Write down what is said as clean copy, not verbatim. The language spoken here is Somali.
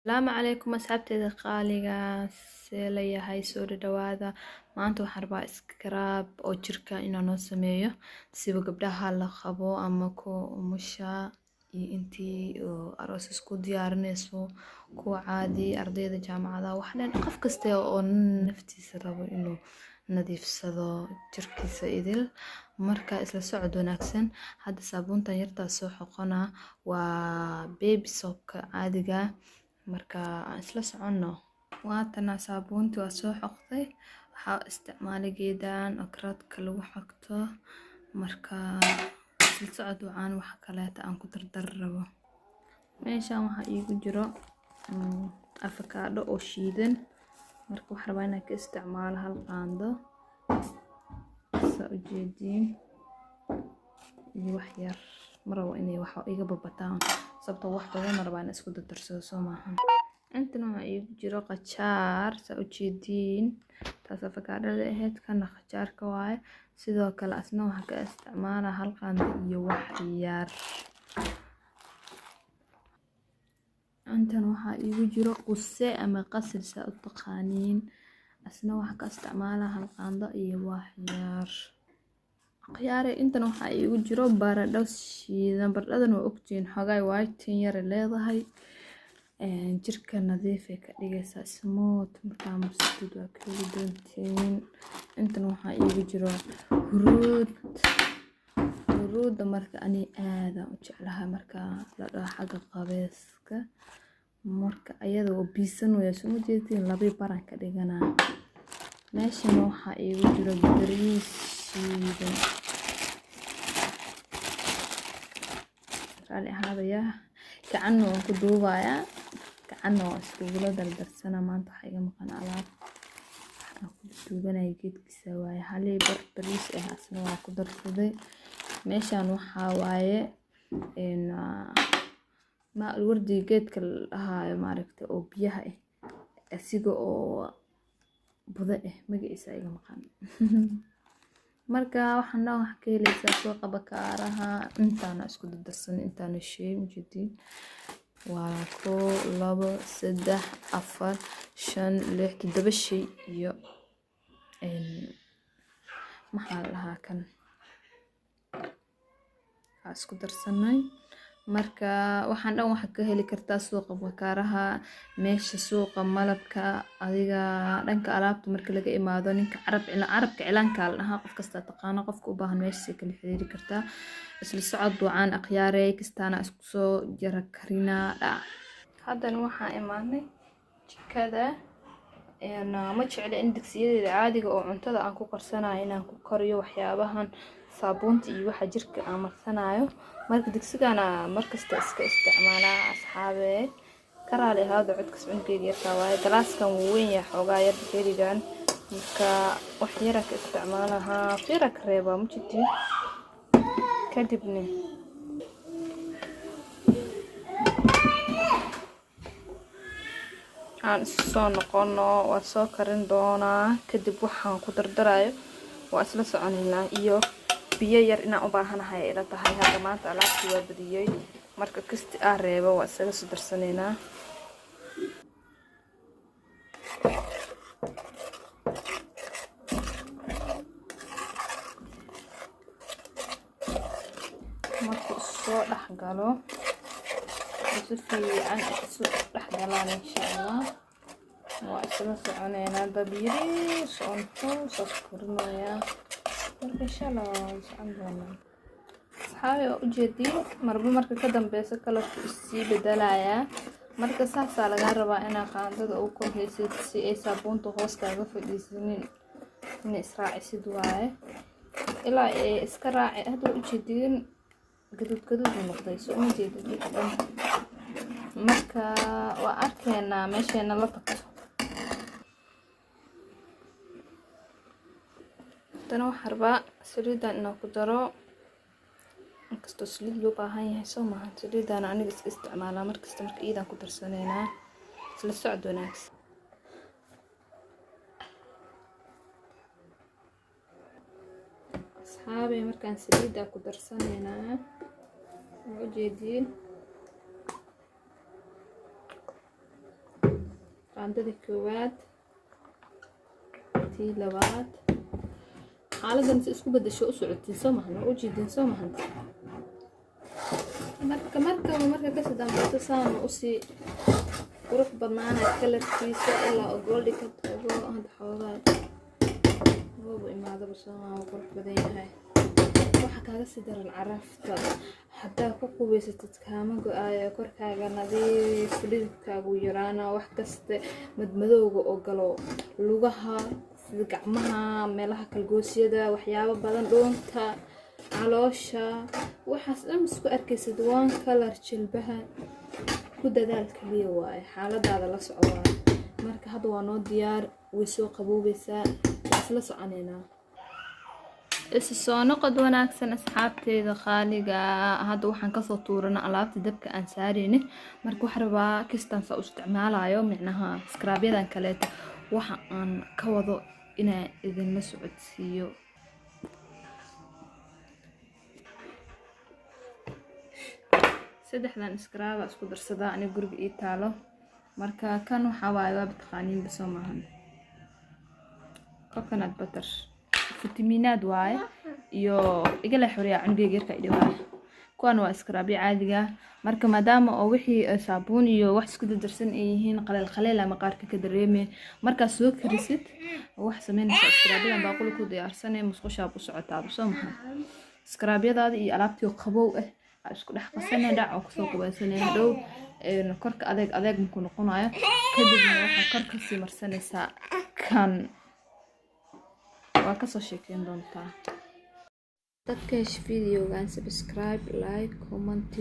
السلام عليكم أصحابتي qaaliga see la yahay soo dhawaada maanta waxaan rabaa iskaraab oo jirka inaan noo sameeyo siba gabdhaha la qabo ama ku umusha iyo intii aroos isku diyaarinayso kuwa caadi ardayda jaamacada wax dhan qof kasta oo naftiisa rabo inuu nadiifsado jirkiisa idil marka isla socod wanaagsan hadda saabuuntan yartaa soo xoqona waa baby soapka caadiga marka aan isla soconno waatana saabuuntii waa soo xoqday waxaa isticmaalay geedaan akradka lagu xogto marka isla socod wacan waxa kaleeta aan ku dardar rabo meeshaan waxaa iigu jiro afakaadho oo shiidan marka waxaan rabaa inaan ka isticmaalo hal qaando saa u jeediin iyo wax yar marabo inay wax iga babataan sababtoo wax badan rabaa inaan isku dardarsado soo maahan intana waxaa iigu jiro qajaar saa u jeediin taas afakaadhada ahayd kana qajaarka waaye sidoo kale asna waxaa ka isticmaalaa hal qaando iyo wax yar intana waxaa iigu jiro quse ama qasir saa u taqaaniin asna waxaa ka isticmaalaa hal qaando iyo wax yar khiyaare intana waxaa iigu jiro baradho shiidan baradhadan waa ogtiin xogaay white yar leedahay jirka nadiif ay ka dhigaysaa smooth markaa marsatid waa ka heli doontiin intana waxaa iigu jiro huruud marka ani aad aan u jeclahay marka la dhaho xagga qabeeska marka ayada oo biisan way soo jeedin laba baran ka dhiganaa meeshan waxaa iigu jiro bariis shiidan raalli ahaadaya gacanna waan ku duubayaa gacanna waan iskugula dardarsana maanta waxaa iga maqan alaab waxaan ku duubanaya geedkiisa waaye halii bariis ah asna waa ku darsaday meeshaan waxaa waaye wardi geedka la dhahaayo maaragta oo biyaha ah asiga oo budo ah magaciisa iga maqan marka waxaan dhan wax ka helaysaa suuqa bakaaraha intaana isku dardarsan intaana shay ujeedin waa 1 2 3 4 5 6 7 shay iyo maxaa la dhahaa kan isku darsanay marka waxaan dhan wax ka heli kartaa suuqa bakaaraha meesha suuqa malabka adiga dhanka alaabta marka laga imaado ninka carabka cilaanka la dhahaa qof kasta taqaano qofka u baahan meesha kala xiriiri kartaa isla socod wacan akhyaarey kastaana isku soo jara karinaa haddana waxaan imaanay jikada ma jecla in digsiyadeeda caadiga oo cuntada aan ku karsanayo inaan ku kariyo waxyaabahan saabuunta iyo waxa jirka aan marsanayo marka digsigana markasta iska isticmaalaa asxaabe karaali ahaado codkas cunkeyga yarka waaye galaaskan wuu weyn yahay xoogaa yar bakerigan marka wax yara ka isticmaalaha fiira ka reebaa ma jirtiin kadibna aan soo noqono waa soo karin doonaa kadib waxaan ku dardarayo waa isla soconaynaa iyo biyo yar inaan u baahanahay ila tahay hadda maanta alaabtii waa badiyay marka kasti aan reebo waa isaga soo darsanaynaa markuu soo dhexgalo si fiican isu dhexgalaan insha allah waa isla soconaynaa dab yariis oon soo korinayaa marka insha allah waan socon doonaa asxaabi oo ujeediin marba marka ka dambeysa kalarku isii bedelayaa marka saasaa lagaa rabaa inaa qaandada u korhaysid si ay saabuunta hoos kaaga fadhiisanin inay israacisid waaye ilaa ay iska raaci hadda ujeediin gaduud noqday soo uma jeedid dhan marka waa arkaynaa meesheena la tagto haddana waxaan rabaa saliidan inaan ku daro inkastoo saliid loo baahan yahay soo maahan saliidana aniga iska isticmaalaa markasta marka iidaan ku darsanaynaa isla socod wanaagsan asxaabe markaan saliidaa ku darsanaynaa waa ujeediin qaandadii koowaad tii labaad xaaladan si isku bedesho u socotiin soo mahan u jiidin soo mahan marka ka sadambayso saan u sii qurux badnaana kalarkiisa ilaa gold ka tago hada xoogaa wuu imaado basoo qurux badan yahay waxa kaaga sii daran carafta hadaa ku qubaysatid kaama go'aayo korkaaga nadiif dhididkaagu yaraana wax kasta madmadowga oo galo lugaha sida gacmaha meelaha kalgoosyada waxyaabo badan dhuunta caloosha waxaas dhan isku arkaysid waan kalar jilbaha ku dadaal kaliya waaye xaaladaada la socdaa marka hadda waa noo diyaar way soo qaboobaysaa isla soconeynaa soo noqod wanaagsan asxaabteeda qaaliga hadda waxaan kasoo tuurana alaabta dabka aan saareyni marka wax rabaa kistan sa u isticmaalayo micnaha skrabyadan kaleeto waxa aan ka wado inaan idinla socodsiiyo saddexdan skraba isku darsadaa aniga guriga ii taalo marka kan waxa waaye waa taqaaniin basoo maahan coconut butter fitamiinaad waaye iyo igala xoriya cunugeyga yarka idhawaa kuwan waa skrabyo caadiga marka maadaama oo wixii saabuun iyo wax isku darsan ay yihiin qaleel ama qaarka ka dareemay marka soo karisid wax sameynaysa skrabyadan baaquli ku diyaarsanay musqusha u socotaa soo maahan skrabyadaada iyo alaabtii qabow isku dhex qasanay dhac oo kusoo qubaysanay hadhow korka adeeg muku noqonayo kadibna waxaa korka sii marsanaysaa kan waa kasoo sheekeyn doontaa dadka hesha videogan subscribe like comment